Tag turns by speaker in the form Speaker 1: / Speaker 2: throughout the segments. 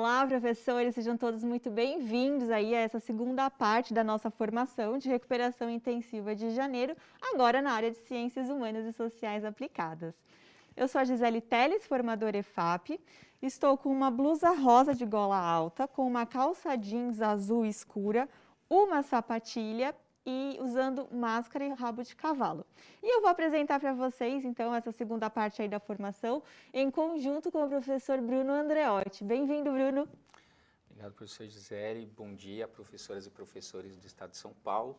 Speaker 1: Olá, professores, sejam todos muito bem-vindos aí a essa segunda parte da nossa formação de recuperação intensiva de janeiro, agora na área de Ciências Humanas e Sociais Aplicadas. Eu sou a Gisele Teles, formadora EFAP, estou com uma blusa rosa de gola alta, com uma calça jeans azul escura, uma sapatilha e usando máscara e rabo de cavalo. E eu vou apresentar para vocês, então, essa segunda parte aí da formação, em conjunto com o professor Bruno Andreotti. Bem-vindo, Bruno.
Speaker 2: Obrigado, professor Gisele. Bom dia, professoras e professores do Estado de São Paulo.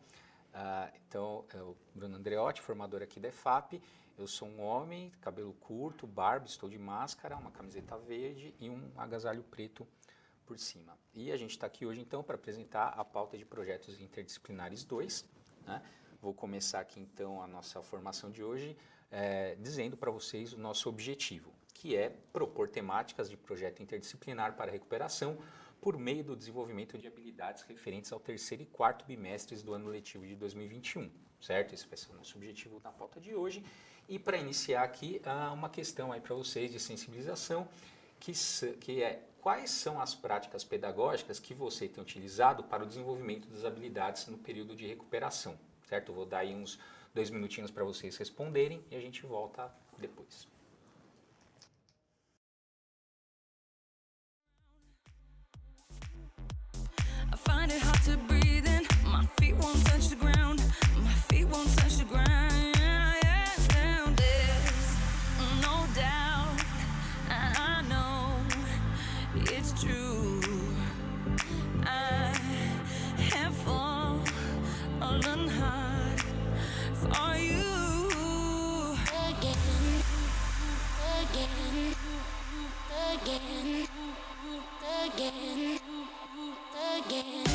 Speaker 2: Eu Bruno Andreotti, formador aqui da EFAP. Eu sou um homem, cabelo curto, barba, estou de máscara, uma camiseta verde e um agasalho preto por cima. E a gente está aqui hoje, então, para apresentar a pauta de projetos interdisciplinares 2, né? Vou começar aqui, então, a nossa formação de hoje, dizendo para vocês o nosso objetivo, que é propor temáticas de projeto interdisciplinar para recuperação por meio do desenvolvimento de habilidades referentes ao terceiro e quarto bimestres do ano letivo de 2021, certo? Esse vai ser o nosso objetivo na pauta de hoje. E para iniciar aqui, uma questão aí para vocês de sensibilização, que é: quais são as práticas pedagógicas que você tem utilizado para o desenvolvimento das habilidades no período de recuperação, certo? Eu vou dar aí uns 2 minutinhos para vocês responderem e a gente volta depois.
Speaker 3: I find it hard to breathe in. My feet won't touch the ground. My feet won't touch the ground. There's no doubt, and I know it's true. I have fallen hard for you. Again, again, again, again. Again.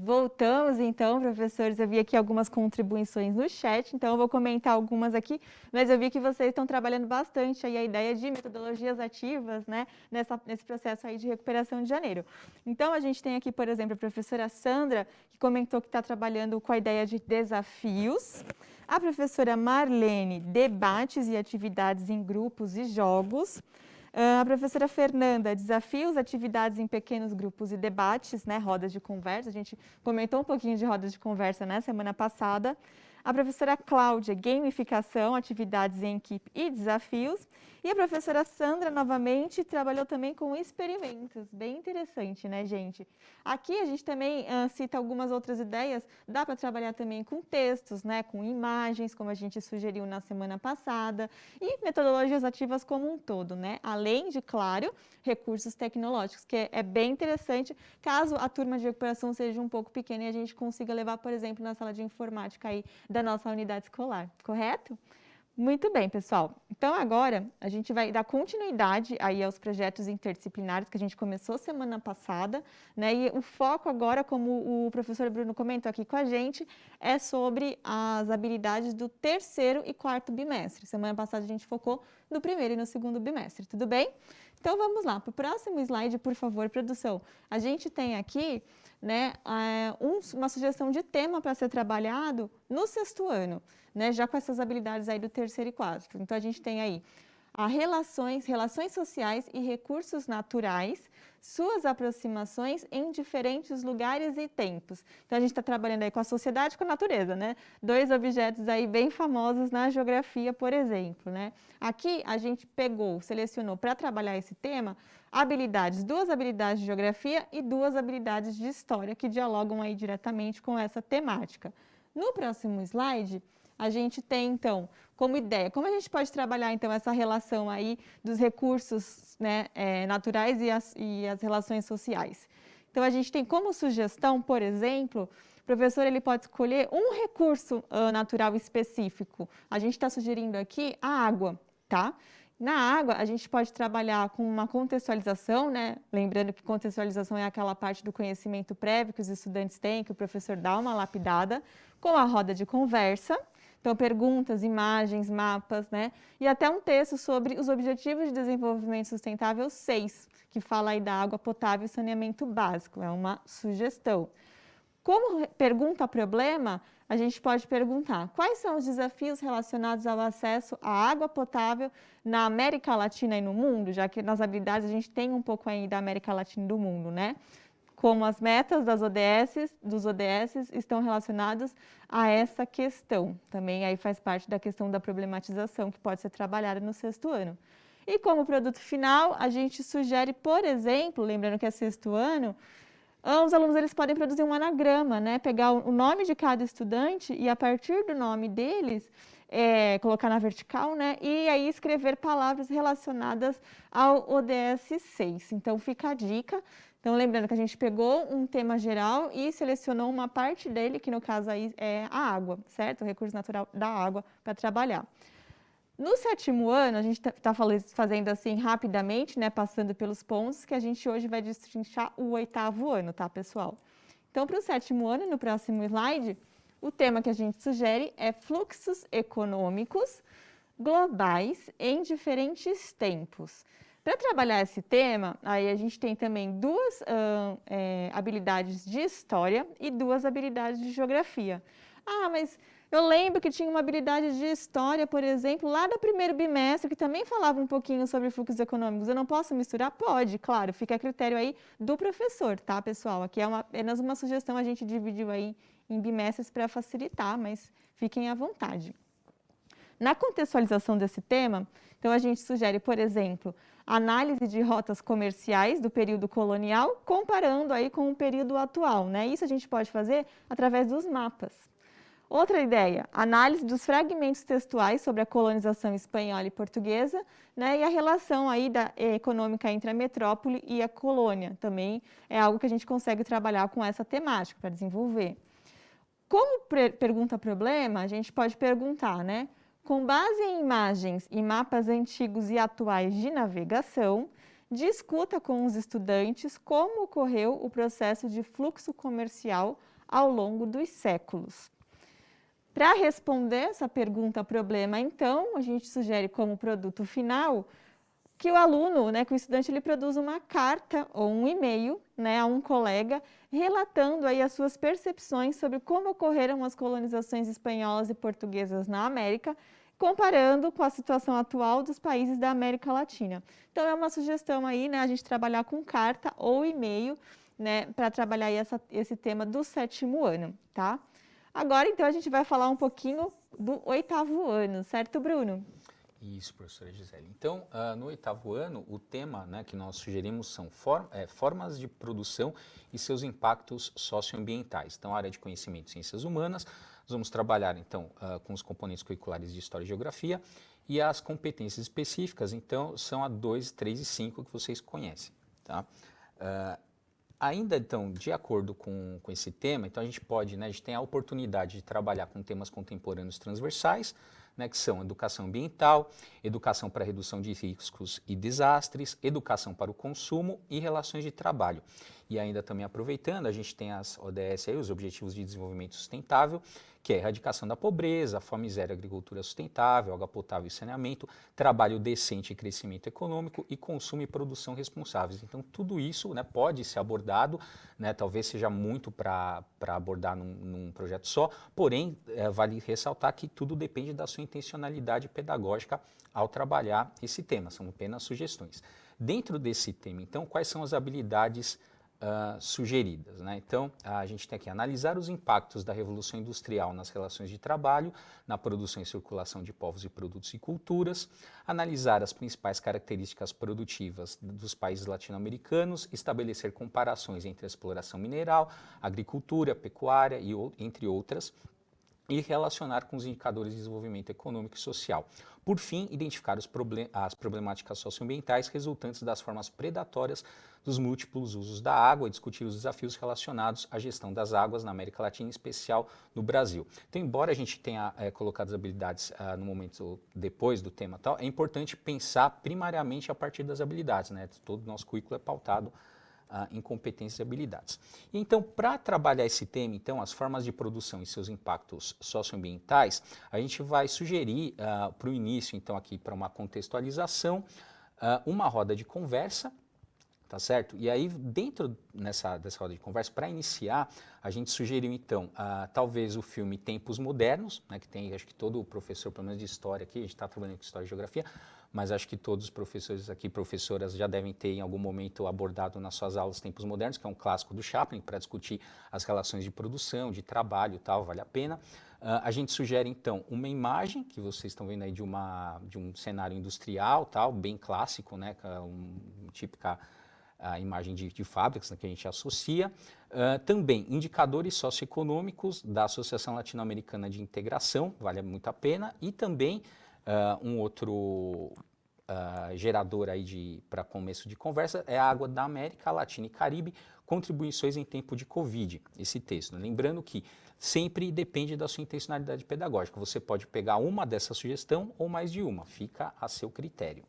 Speaker 1: Voltamos então, professores. Eu vi aqui algumas contribuições no chat, então eu vou comentar algumas aqui, mas eu vi que vocês estão trabalhando bastante aí a ideia de metodologias ativas, né, nesse processo aí de recuperação de janeiro. Então, a gente tem aqui, por exemplo, a professora Sandra, que comentou que está trabalhando com a ideia de desafios. A professora Marlene, debates e atividades em grupos e jogos. A professora Fernanda, desafios, atividades em pequenos grupos e debates, né, rodas de conversa. A gente comentou um pouquinho de rodas de conversa, né, semana passada. A professora Cláudia, gamificação, atividades em equipe e desafios. E a professora Sandra, novamente, trabalhou também com experimentos. Bem interessante, né, gente? Aqui a gente também cita algumas outras ideias. Dá para trabalhar também com textos, né, com imagens, como a gente sugeriu na semana passada, e metodologias ativas como um todo, né? Além de, claro, recursos tecnológicos, que é bem interessante, caso a turma de recuperação seja um pouco pequena e a gente consiga levar, por exemplo, na sala de informática aí da nossa unidade escolar, correto? Muito bem, pessoal. Então, agora, a gente vai dar continuidade aí aos projetos interdisciplinares que a gente começou semana passada, né? E o foco agora, como o professor Bruno comentou aqui com a gente, é sobre as habilidades do terceiro e quarto bimestre. Semana passada a gente focou no primeiro e no segundo bimestre, tudo bem? Então, vamos lá. Para o próximo slide, por favor, produção. A gente tem aqui, né, uma sugestão de tema para ser trabalhado no sexto ano, né, já com essas habilidades aí do terceiro e quarto. Então, a gente tem aí relações sociais e recursos naturais, suas aproximações em diferentes lugares e tempos. Então, a gente está trabalhando aí com a sociedade e com a natureza, né? Dois objetos aí bem famosos na geografia, por exemplo, né? Aqui, a gente selecionou para trabalhar esse tema, duas habilidades de geografia e duas habilidades de história, que dialogam aí diretamente com essa temática. No próximo slide, a gente tem, então, como ideia, como a gente pode trabalhar, então, essa relação aí dos recursos, né, naturais e as relações sociais. Então, a gente tem como sugestão, por exemplo, o professor ele pode escolher um recurso natural específico. A gente está sugerindo aqui a água, tá? Na água, a gente pode trabalhar com uma contextualização, né? Lembrando que contextualização é aquela parte do conhecimento prévio que os estudantes têm, que o professor dá uma lapidada, com a roda de conversa. Então, perguntas, imagens, mapas, né? E até um texto sobre os Objetivos de Desenvolvimento Sustentável 6, que fala aí da água potável e saneamento básico. É uma sugestão. Como pergunta-problema, a gente pode perguntar quais são os desafios relacionados ao acesso à água potável na América Latina e no mundo, já que nas habilidades a gente tem um pouco aí da América Latina e do mundo, né? Como as metas dos ODS estão relacionados a essa questão. Também aí faz parte da questão da problematização que pode ser trabalhada no sexto ano. E como produto final, a gente sugere, por exemplo, lembrando que é sexto ano, os alunos eles podem produzir um anagrama, né? Pegar o nome de cada estudante e a partir do nome deles, colocar na vertical, né? E aí escrever palavras relacionadas ao ODS 6. Então fica a dica. Então, lembrando que a gente pegou um tema geral e selecionou uma parte dele, que no caso aí é a água, certo? O recurso natural da água para trabalhar. No sétimo ano, a gente está fazendo assim rapidamente, né? Passando pelos pontos, que a gente hoje vai destrinchar o oitavo ano, tá, pessoal? Então, para o sétimo ano, no próximo slide, o tema que a gente sugere é fluxos econômicos globais em diferentes tempos. Para trabalhar esse tema, aí a gente tem também duas habilidades de história e duas habilidades de geografia. Ah, mas eu lembro que tinha uma habilidade de história, por exemplo, lá do primeiro bimestre, que também falava um pouquinho sobre fluxos econômicos. Eu não posso misturar? Pode, claro, fica a critério aí do professor, tá, pessoal? Aqui é apenas uma sugestão, a gente dividiu aí em bimestres para facilitar, mas fiquem à vontade. Na contextualização desse tema, então a gente sugere, por exemplo, análise de rotas comerciais do período colonial, comparando aí com o período atual, né? Isso a gente pode fazer através dos mapas. Outra ideia, análise dos fragmentos textuais sobre a colonização espanhola e portuguesa, né? E a relação aí econômica entre a metrópole e a colônia, também é algo que a gente consegue trabalhar com essa temática para desenvolver. Como pergunta-problema, a gente pode perguntar, né? Com base em imagens e mapas antigos e atuais de navegação, discuta com os estudantes como ocorreu o processo de fluxo comercial ao longo dos séculos. Para responder essa pergunta-problema, então, a gente sugere como produto final que o aluno, né, que o estudante ele produza uma carta ou um e-mail, né, a um colega, relatando aí as suas percepções sobre como ocorreram as colonizações espanholas e portuguesas na América, comparando com a situação atual dos países da América Latina. Então, é uma sugestão aí, né, a gente trabalhar com carta ou e-mail, né, para trabalhar aí esse tema do sétimo ano, tá? Agora, então, a gente vai falar um pouquinho do 8º ano, certo, Bruno?
Speaker 2: Isso, professora Gisele. Então, no 8º ano, o tema, né, que nós sugerimos são formas de produção e seus impactos socioambientais. Então, a área de conhecimento e ciências humanas, nós vamos trabalhar, então, com os componentes curriculares de História e Geografia e as competências específicas, então, são a 2, 3 e 5 que vocês conhecem, tá? Ainda, então, de acordo com esse tema, então a gente pode, né, a gente tem a oportunidade de trabalhar com temas contemporâneos transversais, né, que são educação ambiental, educação para redução de riscos e desastres, educação para o consumo e relações de trabalho. E ainda também aproveitando, a gente tem as ODS, aí, os Objetivos de Desenvolvimento Sustentável, que é a erradicação da pobreza, fome zero, agricultura sustentável, água potável e saneamento, trabalho decente e crescimento econômico e consumo e produção responsáveis. Então, tudo isso, né, pode ser abordado, né, talvez seja muito para abordar num projeto só, porém, vale ressaltar que tudo depende da sua intencionalidade pedagógica ao trabalhar esse tema, são apenas sugestões. Dentro desse tema, então, quais são as habilidades sugeridas, né? Então, a gente tem aqui analisar os impactos da Revolução Industrial nas relações de trabalho, na produção e circulação de povos e produtos e culturas, analisar as principais características produtivas dos países latino-americanos, estabelecer comparações entre a exploração mineral, agricultura, pecuária e entre outras, e relacionar com os indicadores de desenvolvimento econômico e social. Por fim, identificar as problemáticas socioambientais resultantes das formas predatórias dos múltiplos usos da água e discutir os desafios relacionados à gestão das águas na América Latina, em especial no Brasil. Então, embora a gente tenha colocado as habilidades no momento depois do tema tal, é importante pensar primariamente a partir das habilidades, né? Todo o nosso currículo é pautado em competências e habilidades. Então, para trabalhar esse tema, então, as formas de produção e seus impactos socioambientais, a gente vai sugerir para o início, então, aqui para uma contextualização, uma roda de conversa, tá certo? E aí, dentro dessa roda de conversa, para iniciar, a gente sugeriu, então, talvez o filme Tempos Modernos, né, que tem, acho que todo professor, pelo menos de história aqui, a gente está trabalhando com história e geografia, mas acho que todos os professores aqui, professoras, já devem ter em algum momento abordado nas suas aulas Tempos Modernos, que é um clássico do Chaplin, para discutir as relações de produção, de trabalho e tal, vale a pena. A gente sugere, então, uma imagem, que vocês estão vendo aí de um cenário industrial, tal, bem clássico, né, típica a imagem de fábricas, né, que a gente associa. Também indicadores socioeconômicos da Associação Latino-Americana de Integração, vale muito a pena, e também um outro gerador aí para começo de conversa é a Água da América Latina e Caribe, contribuições em tempo de Covid, esse texto. Né? Lembrando que sempre depende da sua intencionalidade pedagógica. Você pode pegar uma dessa sugestão ou mais de uma, fica a seu critério.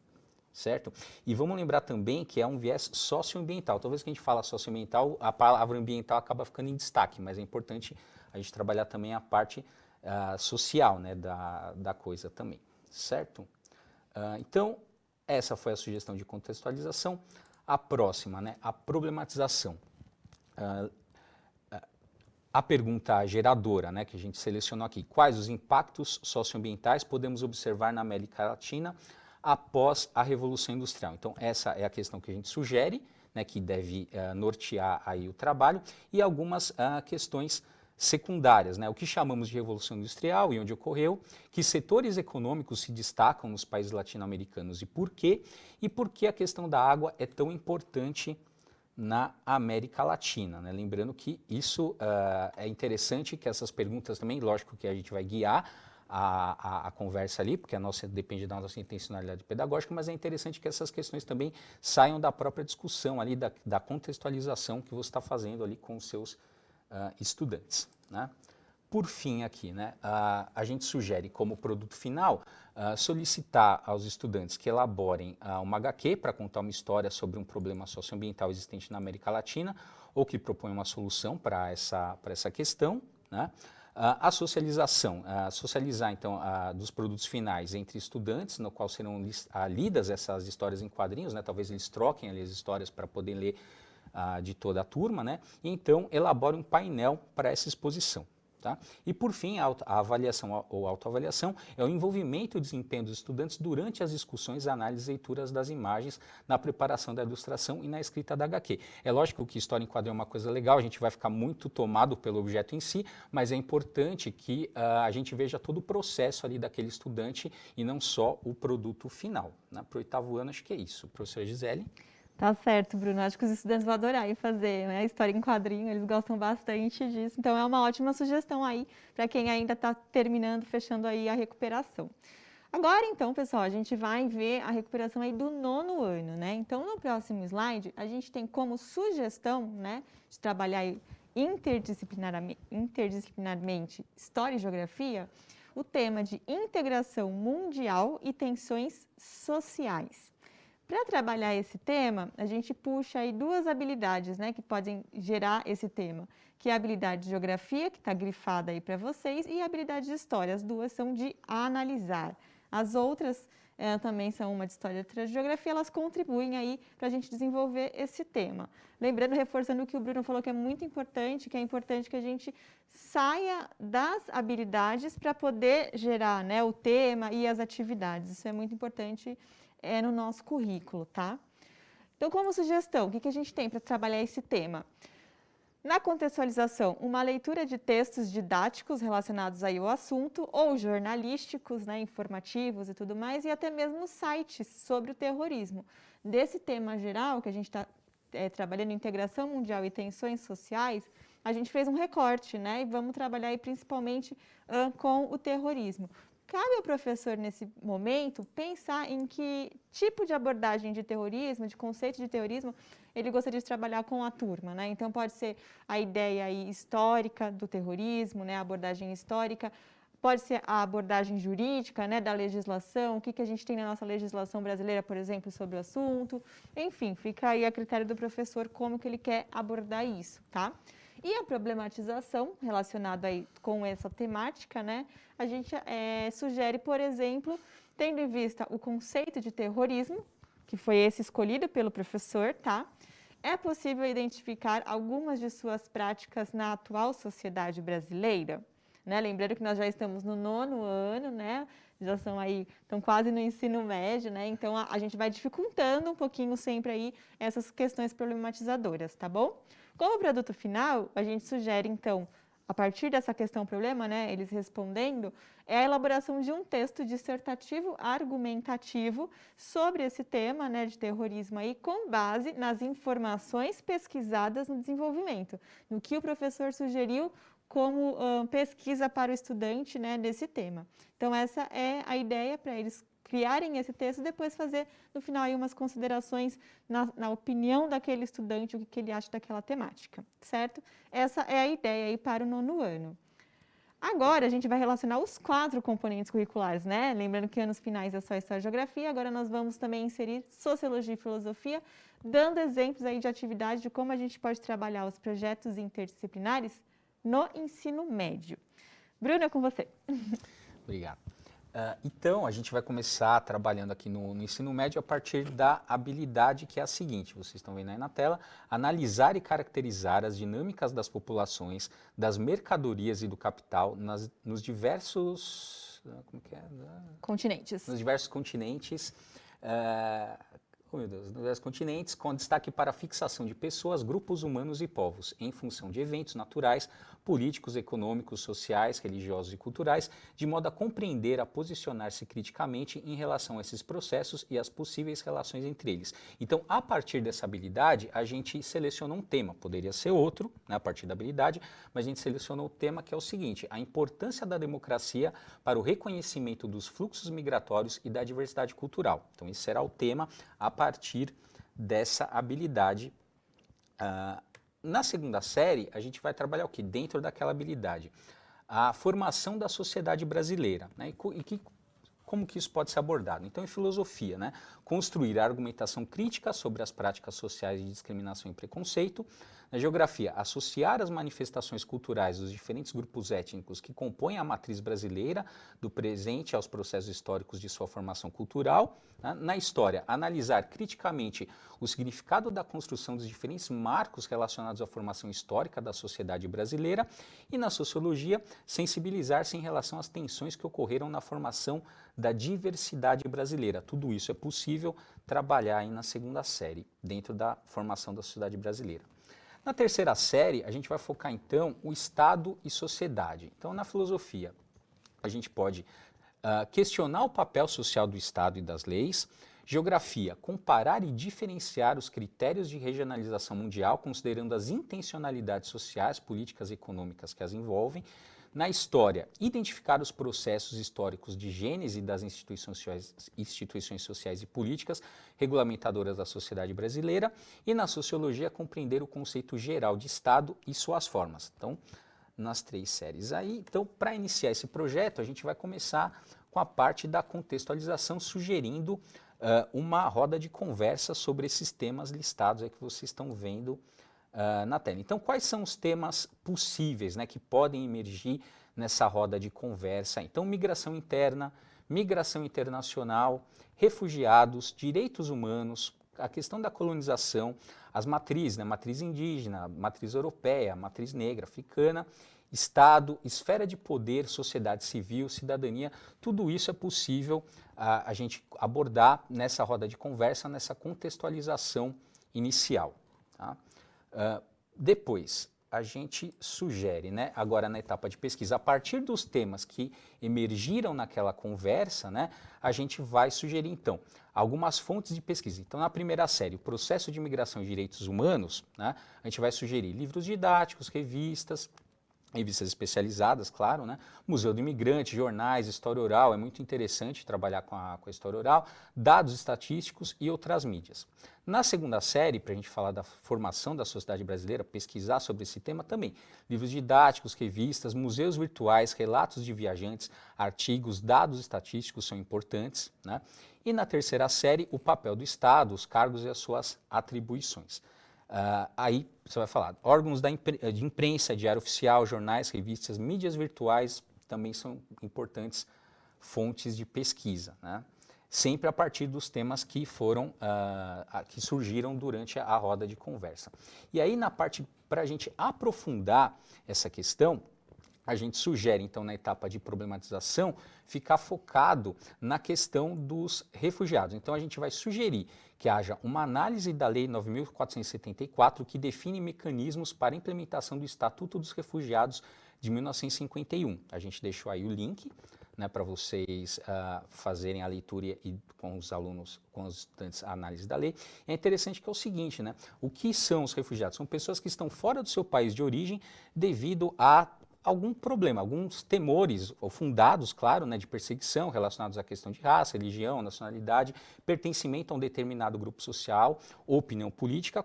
Speaker 2: Certo? E vamos lembrar também que é um viés socioambiental. Toda vez que a gente fala socioambiental, a palavra ambiental acaba ficando em destaque, mas é importante a gente trabalhar também a parte social, né, da coisa também. Certo? Então, essa foi a sugestão de contextualização. A próxima, né, a problematização. A pergunta geradora, né, que a gente selecionou aqui. Quais os impactos socioambientais podemos observar na América Latina após a Revolução Industrial? Então, essa é a questão que a gente sugere, né, que deve nortear aí o trabalho, e algumas questões secundárias, né, o que chamamos de Revolução Industrial e onde ocorreu, que setores econômicos se destacam nos países latino-americanos e por que a questão da água é tão importante na América Latina. Né? Lembrando que isso é interessante, que essas perguntas também, lógico que a gente vai guiar a conversa ali, porque a nossa depende da nossa intencionalidade pedagógica, mas é interessante que essas questões também saiam da própria discussão ali, da contextualização que você está fazendo ali com os seus estudantes. Né? Por fim aqui, né, a gente sugere como produto final solicitar aos estudantes que elaborem uma HQ para contar uma história sobre um problema socioambiental existente na América Latina ou que propõe uma solução para essa questão, né? A socialização, socializar então dos produtos finais entre estudantes, no qual serão lidas essas histórias em quadrinhos, né? Talvez eles troquem ali as histórias para poder ler de toda a turma, né? E então elabore um painel para essa exposição. Tá? E, por fim, a avaliação ou autoavaliação é o envolvimento e o desempenho dos estudantes durante as discussões, análises e leituras das imagens, na preparação da ilustração e na escrita da HQ. É lógico que história em quadrinho é uma coisa legal, a gente vai ficar muito tomado pelo objeto em si, mas é importante que a gente veja todo o processo ali daquele estudante e não só o produto final. Né? Para o 8º ano, acho que é isso. Professora Gisele?
Speaker 1: Tá certo, Bruno. Acho que os estudantes vão adorar ir fazer, né, história em quadrinho, eles gostam bastante disso. Então, é uma ótima sugestão aí para quem ainda está terminando, fechando aí a recuperação. Agora, então, pessoal, a gente vai ver a recuperação aí do 9º ano, né? Então, no próximo slide, a gente tem como sugestão, né, de trabalhar aí interdisciplinarmente História e Geografia, o tema de integração mundial e tensões sociais. Para trabalhar esse tema, a gente puxa aí 2 habilidades, né, que podem gerar esse tema, que é a habilidade de geografia, que está grifada aí para vocês, e a habilidade de história. As 2 são de analisar. As outras também são uma de história e outra de geografia, elas contribuem aí para a gente desenvolver esse tema. Lembrando, reforçando o que o Bruno falou, que é muito importante, que é importante que a gente saia das habilidades para poder gerar, né, o tema e as atividades. Isso é muito importante no nosso currículo, tá? Então, como sugestão, o que a gente tem para trabalhar esse tema? Na contextualização, uma leitura de textos didáticos relacionados aí ao assunto, ou jornalísticos, né, informativos e tudo mais, e até mesmo sites sobre o terrorismo. Desse tema geral, que a gente está trabalhando integração mundial e tensões sociais, a gente fez um recorte, né, e vamos trabalhar aí principalmente com o terrorismo. Cabe ao professor, nesse momento, pensar em que tipo de abordagem de terrorismo, de conceito de terrorismo, ele gostaria de trabalhar com a turma, né? Então, pode ser a ideia aí histórica do terrorismo, né? A abordagem histórica, pode ser a abordagem jurídica, né? Da legislação, o que a gente tem na nossa legislação brasileira, por exemplo, sobre o assunto. Enfim, fica aí a critério do professor como que ele quer abordar isso, tá? E a problematização relacionada aí com essa temática, né? A gente sugere, por exemplo, tendo em vista o conceito de terrorismo, que foi esse escolhido pelo professor, tá? É possível identificar algumas de suas práticas na atual sociedade brasileira? Né? Lembrando que nós já estamos no 9º ano, né? Já estão quase no ensino médio, né? Então, a gente vai dificultando um pouquinho sempre aí essas questões problematizadoras, tá bom? Como produto final, a gente sugere, então, a partir dessa questão problema, né, eles respondendo, é a elaboração de um texto dissertativo argumentativo sobre esse tema, né, de terrorismo aí, com base nas informações pesquisadas no desenvolvimento, no que o professor sugeriu como pesquisa para o estudante, né, desse tema. Então, essa é a ideia para eles criarem esse texto e depois fazer, no final, aí, umas considerações na opinião daquele estudante, o que ele acha daquela temática, certo? Essa é a ideia aí para o 9º ano. Agora, a gente vai relacionar os 4 componentes curriculares, né? Lembrando que anos finais é só História e Geografia, agora nós vamos também inserir Sociologia e Filosofia, dando exemplos aí de atividade de como a gente pode trabalhar os projetos interdisciplinares no ensino médio. Bruno, é com você.
Speaker 2: Obrigado. Então, a gente vai começar trabalhando aqui no ensino médio a partir da habilidade que é a seguinte, vocês estão vendo aí na tela, analisar e caracterizar as dinâmicas das populações, das mercadorias e do capital nos diversos... Como que é?
Speaker 1: Continentes.
Speaker 2: Nos diversos continentes... nos diversos continentes, com destaque para a fixação de pessoas, grupos humanos e povos, em função de eventos naturais, políticos, econômicos, sociais, religiosos e culturais, de modo a compreender, a posicionar-se criticamente em relação a esses processos e as possíveis relações entre eles. Então, a partir dessa habilidade, a gente seleciona um tema, poderia ser outro, né, a partir da habilidade, mas a gente selecionou o tema que é o seguinte, a importância da democracia para o reconhecimento dos fluxos migratórios e da diversidade cultural. Então, esse será o tema a partir dessa habilidade. Na segunda série, a gente vai trabalhar o que? Dentro daquela habilidade. A formação da sociedade brasileira. Né? Como que isso pode ser abordado? Então, em filosofia, né? Construir a argumentação crítica sobre as práticas sociais de discriminação e preconceito. Na geografia, associar as manifestações culturais dos diferentes grupos étnicos que compõem a matriz brasileira do presente aos processos históricos de sua formação cultural. Né? Na história, analisar criticamente o significado da construção dos diferentes marcos relacionados à formação histórica da sociedade brasileira. E na sociologia, sensibilizar-se em relação às tensões que ocorreram na formação da diversidade brasileira. Tudo isso é possível trabalhar aí na segunda série, dentro da formação da sociedade brasileira. Na terceira série, a gente vai focar então o Estado e sociedade. Então, na filosofia, a gente pode questionar o papel social do Estado e das leis. Geografia, comparar e diferenciar os critérios de regionalização mundial, considerando as intencionalidades sociais, políticas e econômicas que as envolvem. Na história, identificar os processos históricos de gênese das instituições sociais e políticas regulamentadoras da sociedade brasileira. E na sociologia, compreender o conceito geral de Estado e suas formas. Então, nas 3 séries aí. Então, para iniciar esse projeto, a gente vai começar com a parte da contextualização, sugerindo uma roda de conversa sobre esses temas listados aí que vocês estão vendo na tela. Então, quais são os temas possíveis, né, que podem emergir nessa roda de conversa? Então, migração interna, migração internacional, refugiados, direitos humanos, a questão da colonização, as matrizes, né, matriz indígena, matriz europeia, matriz negra, africana, Estado, esfera de poder, sociedade civil, cidadania, tudo isso é possível a gente abordar nessa roda de conversa, nessa contextualização inicial. Tá? Depois, a gente sugere, né, agora na etapa de pesquisa, a partir dos temas que emergiram naquela conversa, né, a gente vai sugerir, então, algumas fontes de pesquisa. Então, na primeira série, o processo de migração e direitos humanos, né, a gente vai sugerir livros didáticos, revistas especializadas, claro, né? Museu do Imigrante, jornais, história oral, é muito interessante trabalhar com a história oral, dados estatísticos e outras mídias. Na segunda série, para a gente falar da formação da sociedade brasileira, pesquisar sobre esse tema também, livros didáticos, revistas, museus virtuais, relatos de viajantes, artigos, dados estatísticos são importantes, né? E na terceira série, o papel do Estado, os cargos e as suas atribuições. Aí você vai falar, órgãos de imprensa, diário oficial, jornais, revistas, mídias virtuais também são importantes fontes de pesquisa, né? Sempre a partir dos temas que foram, que surgiram durante a roda de conversa. E aí na parte, para a gente aprofundar essa questão, a gente sugere, então, na etapa de problematização, ficar focado na questão dos refugiados. Então, a gente vai sugerir que haja uma análise da Lei 9.474, que define mecanismos para a implementação do Estatuto dos Refugiados de 1951. A gente deixou aí o link, né, para vocês fazerem a leitura e com os alunos, com os estudantes, a análise da lei. É interessante que é o seguinte, né, o que são os refugiados? São pessoas que estão fora do seu país de origem devido a algum problema, alguns temores, ou fundados, claro, né, de perseguição relacionados à questão de raça, religião, nacionalidade, pertencimento a um determinado grupo social, ou opinião política,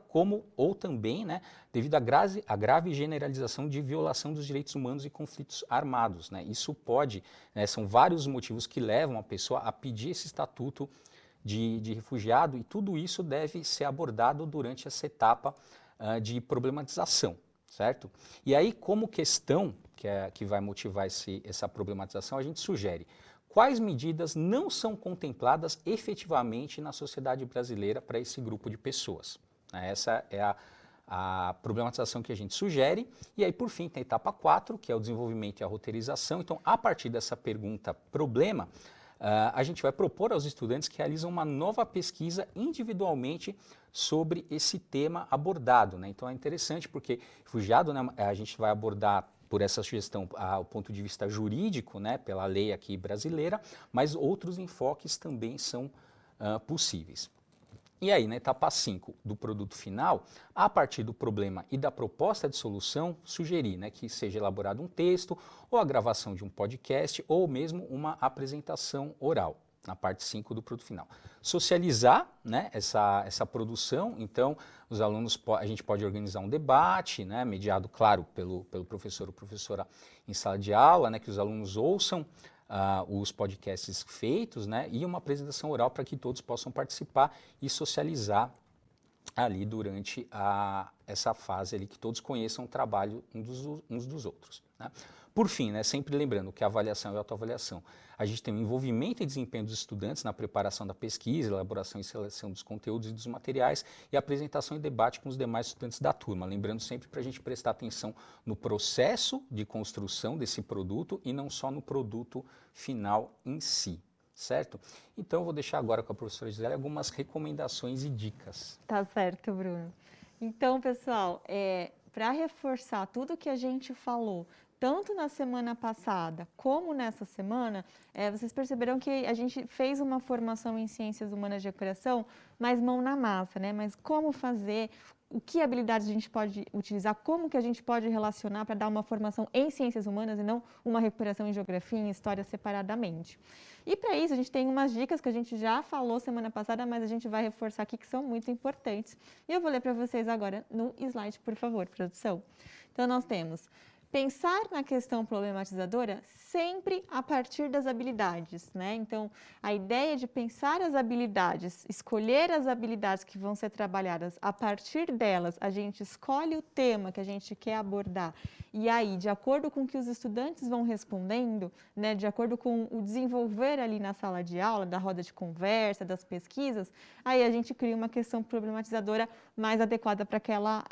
Speaker 2: ou também, né, devido à grave generalização de violação dos direitos humanos e conflitos armados, né. Isso pode, né, são vários motivos que levam a pessoa a pedir esse estatuto de refugiado, e tudo isso deve ser abordado durante essa etapa de problematização. Certo? E aí, como questão que vai motivar essa problematização, a gente sugere quais medidas não são contempladas efetivamente na sociedade brasileira para esse grupo de pessoas. Essa é a problematização que a gente sugere. E aí, por fim, tem a etapa 4, que é o desenvolvimento e a roteirização. Então, a partir dessa pergunta-problema, a gente vai propor aos estudantes que realizam uma nova pesquisa individualmente sobre esse tema abordado, né? Então é interessante porque refugiado, né, a gente vai abordar por essa sugestão o ponto de vista jurídico, né, pela lei aqui brasileira, mas outros enfoques também são possíveis. E aí, na etapa 5 do produto final, a partir do problema e da proposta de solução, sugerir, né, que seja elaborado um texto, ou a gravação de um podcast, ou mesmo uma apresentação oral, na parte 5 do produto final. Socializar, né, essa produção, então os alunos, a gente pode organizar um debate, né, mediado, claro, pelo professor ou professora em sala de aula, né, que os alunos ouçam os podcasts feitos, né, e uma apresentação oral para que todos possam participar e socializar ali durante essa fase ali, que todos conheçam o trabalho uns dos outros, né? Por fim, né, sempre lembrando que a avaliação e a autoavaliação, a gente tem o envolvimento e desempenho dos estudantes na preparação da pesquisa, elaboração e seleção dos conteúdos e dos materiais e apresentação e debate com os demais estudantes da turma. Lembrando sempre para a gente prestar atenção no processo de construção desse produto e não só no produto final em si. Certo? Então, eu vou deixar agora com a professora Gisele algumas recomendações e dicas.
Speaker 1: Tá certo, Bruno. Então, pessoal, para reforçar tudo que a gente falou, tanto na semana passada como nessa semana, vocês perceberam que a gente fez uma formação em Ciências Humanas de Recuperação, mais mão na massa, né? Mas como fazer, o que habilidades a gente pode utilizar, como que a gente pode relacionar para dar uma formação em Ciências Humanas e não uma recuperação em Geografia e em História separadamente. E para isso, a gente tem umas dicas que a gente já falou semana passada, mas a gente vai reforçar aqui que são muito importantes. E eu vou ler para vocês agora no slide, por favor, produção. Então, nós temos pensar na questão problematizadora sempre a partir das habilidades, né? Então, a ideia de pensar as habilidades, escolher as habilidades que vão ser trabalhadas, a partir delas, a gente escolhe o tema que a gente quer abordar. E aí, de acordo com o que os estudantes vão respondendo, né, de acordo com o desenvolver ali na sala de aula, da roda de conversa, das pesquisas, aí a gente cria uma questão problematizadora mais adequada para aquela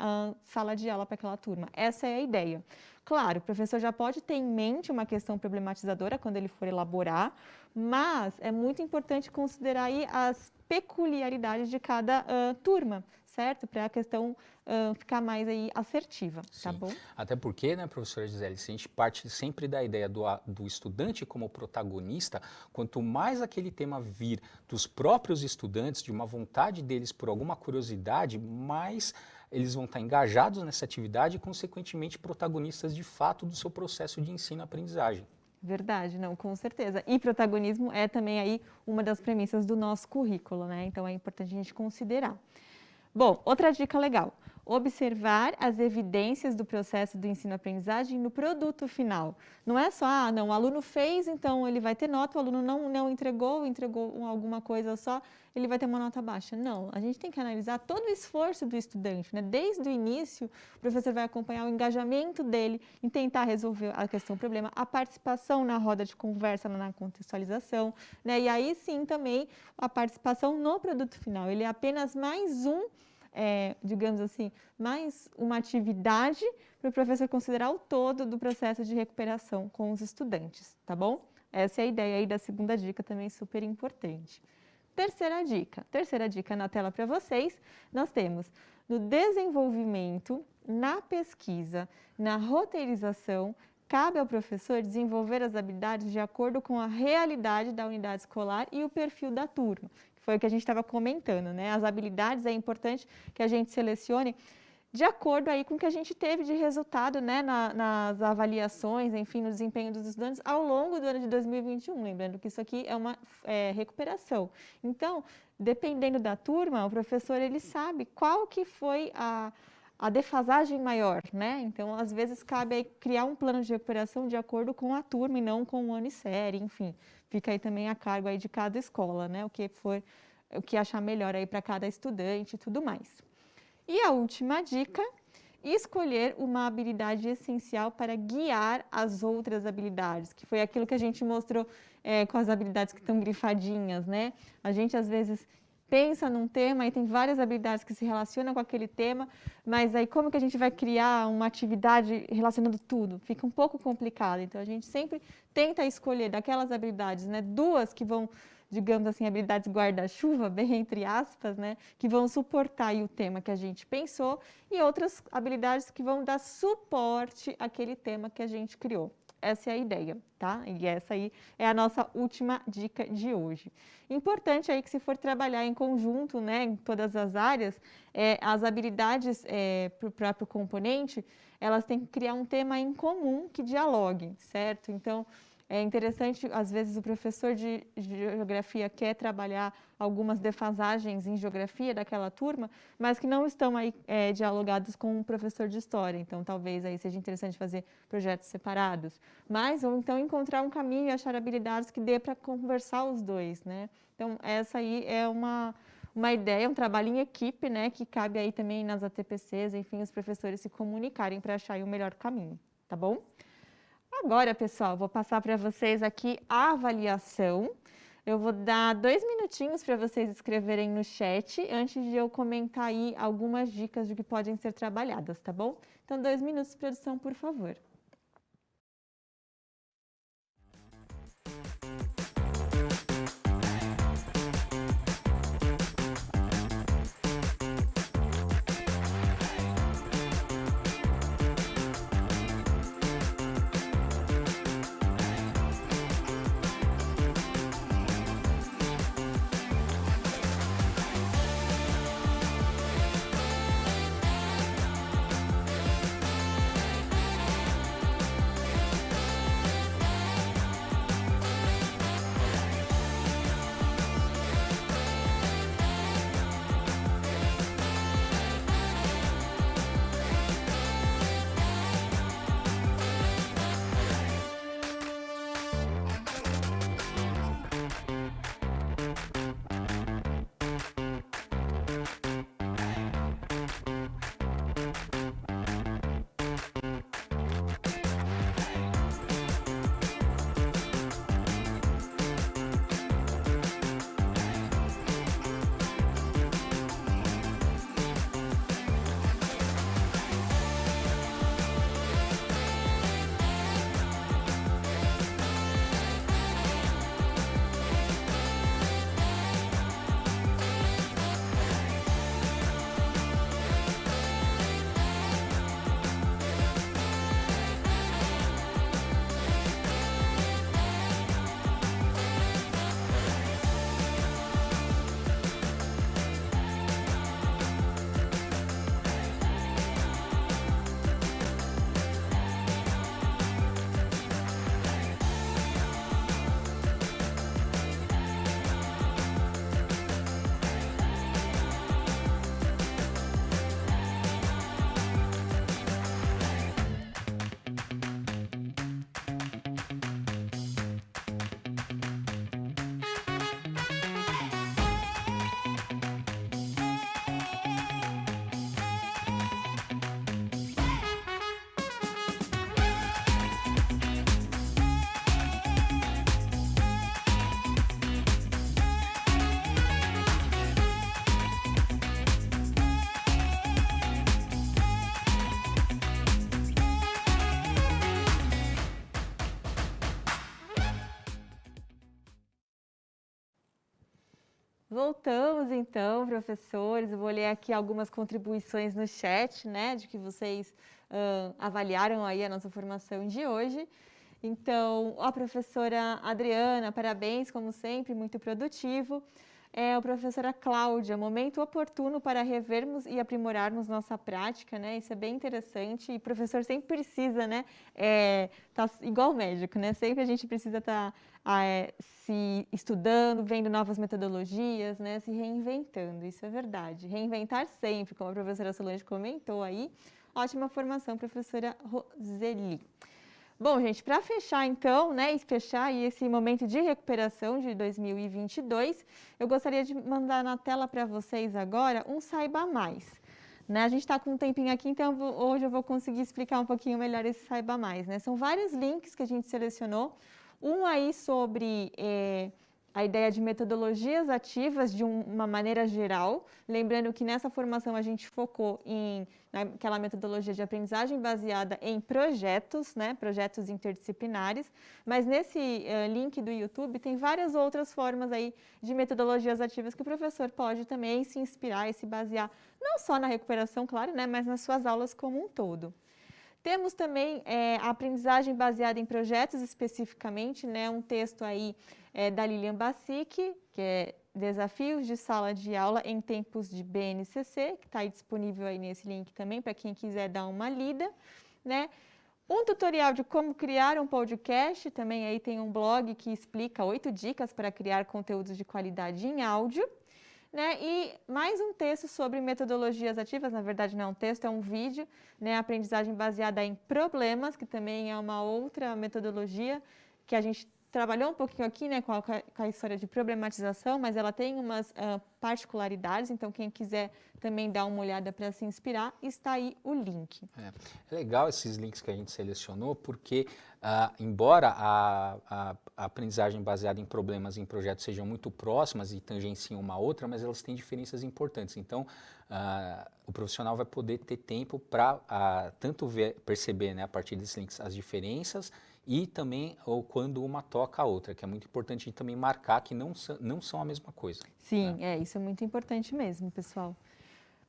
Speaker 1: sala de aula, para aquela turma. Essa é a ideia. Claro, o professor já pode ter em mente uma questão problematizadora quando ele for elaborar, mas é muito importante considerar aí as peculiaridades de cada turma, certo? Para a questão ficar mais aí assertiva, tá bom?
Speaker 2: Até porque, né, professora Gisele, se a gente parte sempre da ideia do estudante como protagonista, quanto mais aquele tema vir dos próprios estudantes, de uma vontade deles por alguma curiosidade, mais eles vão estar engajados nessa atividade e, consequentemente, protagonistas de fato do seu processo de ensino-aprendizagem.
Speaker 1: Verdade, não, com certeza. E protagonismo é também aí uma das premissas do nosso currículo, né? Então é importante a gente considerar. Bom, outra dica legal. Observar as evidências do processo do ensino-aprendizagem no produto final. Não é só, não, o aluno fez, então ele vai ter nota, o aluno não entregou alguma coisa só, ele vai ter uma nota baixa. Não, a gente tem que analisar todo o esforço do estudante, né? Desde o início, o professor vai acompanhar o engajamento dele em tentar resolver a questão, o problema, a participação na roda de conversa, na contextualização, né? E aí sim também a participação no produto final. Ele é apenas mais digamos assim, mais uma atividade para o professor considerar o todo do processo de recuperação com os estudantes, tá bom? Essa é a ideia aí da segunda dica, também super importante. Terceira dica na tela para vocês, nós temos no desenvolvimento, na pesquisa, na roteirização, cabe ao professor desenvolver as habilidades de acordo com a realidade da unidade escolar e o perfil da turma. Foi o que a gente estava comentando, né? As habilidades é importante que a gente selecione de acordo aí com o que a gente teve de resultado, né, nas avaliações, enfim, no desempenho dos estudantes ao longo do ano de 2021. Lembrando que isso aqui é uma recuperação. Então, dependendo da turma, o professor ele sabe qual que foi a defasagem maior, né? Então, às vezes, cabe aí criar um plano de recuperação de acordo com a turma e não com o ano e série, enfim. Fica aí também a cargo aí de cada escola, né? O que achar melhor aí para cada estudante e tudo mais. E a última dica, escolher uma habilidade essencial para guiar as outras habilidades, que foi aquilo que a gente mostrou com as habilidades que estão grifadinhas, né? A gente, às vezes, pensa num tema e tem várias habilidades que se relacionam com aquele tema, mas aí como que a gente vai criar uma atividade relacionando tudo? Fica um pouco complicado, então a gente sempre tenta escolher daquelas habilidades, né, duas que vão, digamos assim, habilidades guarda-chuva, bem entre aspas, né, que vão suportar aí o tema que a gente pensou e outras habilidades que vão dar suporte àquele tema que a gente criou. Essa é a ideia, tá? E essa aí é a nossa última dica de hoje. Importante aí que se for trabalhar em conjunto, né, em todas as áreas, as habilidades para o próprio componente, elas têm que criar um tema em comum que dialogue, certo? Então, é interessante, às vezes, o professor de geografia quer trabalhar algumas defasagens em geografia daquela turma, mas que não estão aí dialogados com o professor de história. Então, talvez aí seja interessante fazer projetos separados. Mas, ou então, encontrar um caminho e achar habilidades que dê para conversar os dois, né? Então, essa aí é uma uma ideia, um trabalho em equipe, né, que cabe aí também nas ATPCs, enfim, os professores se comunicarem para achar aí o melhor caminho, tá bom? Agora, pessoal, vou passar para vocês aqui a avaliação. Eu vou dar 2 minutinhos para vocês escreverem no chat, antes de eu comentar aí algumas dicas de que podem ser trabalhadas, tá bom? Então, 2 minutos, produção, por favor. Voltamos então, professores. Eu vou ler aqui algumas contribuições no chat, né, de que vocês avaliaram aí a nossa formação de hoje. Então, a professora Adriana, parabéns, como sempre, muito produtivo. A professora Cláudia, momento oportuno para revermos e aprimorarmos nossa prática, né? Isso é bem interessante e o professor sempre precisa, né? Tá igual o médico, né? Sempre a gente precisa estar se estudando, vendo novas metodologias, né? Se reinventando, isso é verdade. Reinventar sempre, como a professora Solange comentou aí. Ótima formação, professora Roseli. Bom, gente, para fechar então, né, e fechar aí esse momento de recuperação de 2022, eu gostaria de mandar na tela para vocês agora um Saiba Mais. Né, a gente está com um tempinho aqui, então hoje eu vou conseguir explicar um pouquinho melhor esse Saiba Mais. Né? São vários links que a gente selecionou, um aí sobre a ideia de metodologias ativas de uma maneira geral, lembrando que nessa formação a gente focou naquela metodologia de aprendizagem baseada em projetos, né, projetos interdisciplinares, mas nesse link do YouTube tem várias outras formas aí de metodologias ativas que o professor pode também se inspirar e se basear, não só na recuperação, claro, né, mas nas suas aulas como um todo. Temos também a aprendizagem baseada em projetos especificamente, né, um texto aí da Lilian Bassic, que é Desafios de Sala de Aula em Tempos de BNCC, que está disponível aí nesse link também, para quem quiser dar uma lida, né? Um tutorial de como criar um podcast, também aí tem um blog que explica 8 dicas para criar conteúdos de qualidade em áudio. Né? E mais um texto sobre metodologias ativas, na verdade não é um texto, é um vídeo, né? Aprendizagem baseada em problemas, que também é uma outra metodologia que a gente trabalhou um pouquinho aqui, né, com a história de problematização, mas ela tem umas particularidades, então quem quiser também dar uma olhada para se inspirar, está aí o link.
Speaker 2: É legal esses links que a gente selecionou, porque embora a aprendizagem baseada em problemas em projetos sejam muito próximas e tangenciam uma outra, mas elas têm diferenças importantes. Então, o profissional vai poder ter tempo para tanto perceber, né, a partir desses links as diferenças e também quando uma toca a outra, que é muito importante a gente também marcar que não são a mesma coisa.
Speaker 1: Sim, isso é muito importante mesmo, pessoal.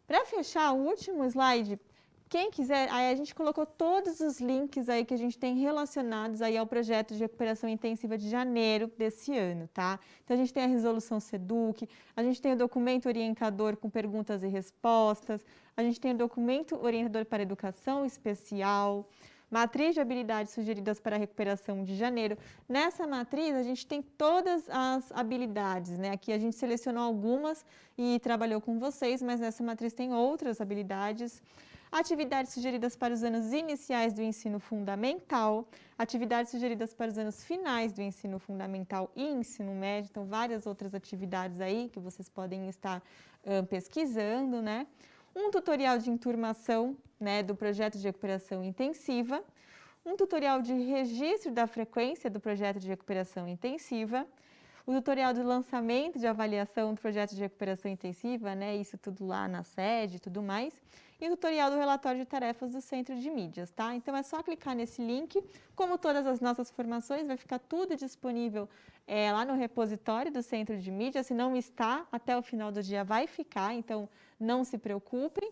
Speaker 1: Para fechar, o último slide, quem quiser, aí a gente colocou todos os links aí que a gente tem relacionados aí ao projeto de recuperação intensiva de janeiro desse ano, tá? Então a gente tem a resolução SEDUC, a gente tem o documento orientador com perguntas e respostas, a gente tem o documento orientador para educação especial, matriz de habilidades sugeridas para a recuperação de janeiro. Nessa matriz, a gente tem todas as habilidades, né? Aqui a gente selecionou algumas e trabalhou com vocês, mas nessa matriz tem outras habilidades. Atividades sugeridas para os anos iniciais do ensino fundamental, atividades sugeridas para os anos finais do ensino fundamental e ensino médio, então várias outras atividades aí que vocês podem estar pesquisando, né? Um tutorial de enturmação, né, do projeto de recuperação intensiva, um tutorial de registro da frequência do projeto de recuperação intensiva, o tutorial do lançamento de avaliação do projeto de recuperação intensiva, né, isso tudo lá na sede e tudo mais, e o tutorial do relatório de tarefas do Centro de Mídias, tá? Então é só clicar nesse link, como todas as nossas formações, vai ficar tudo disponível lá no repositório do Centro de Mídias, se não está, até o final do dia vai ficar, então não se preocupem.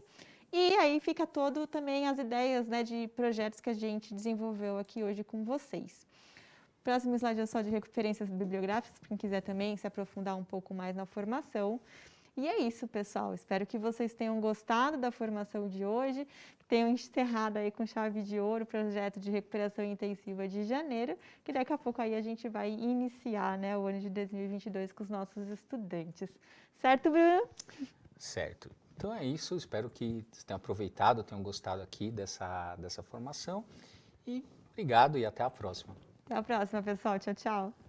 Speaker 1: E aí fica todo também as ideias, né, de projetos que a gente desenvolveu aqui hoje com vocês. Próximo slide é só de referências bibliográficas, para quem quiser também se aprofundar um pouco mais na formação. E é isso, pessoal. Espero que vocês tenham gostado da formação de hoje, que tenham encerrado aí com chave de ouro o projeto de recuperação intensiva de janeiro, que daqui a pouco aí a gente vai iniciar, né, o ano de 2022 com os nossos estudantes. Certo, Bruno?
Speaker 2: Certo. Então é isso. Espero que vocês tenham aproveitado, tenham gostado aqui dessa formação. E obrigado e até a próxima.
Speaker 1: Até a próxima, pessoal. Tchau, tchau.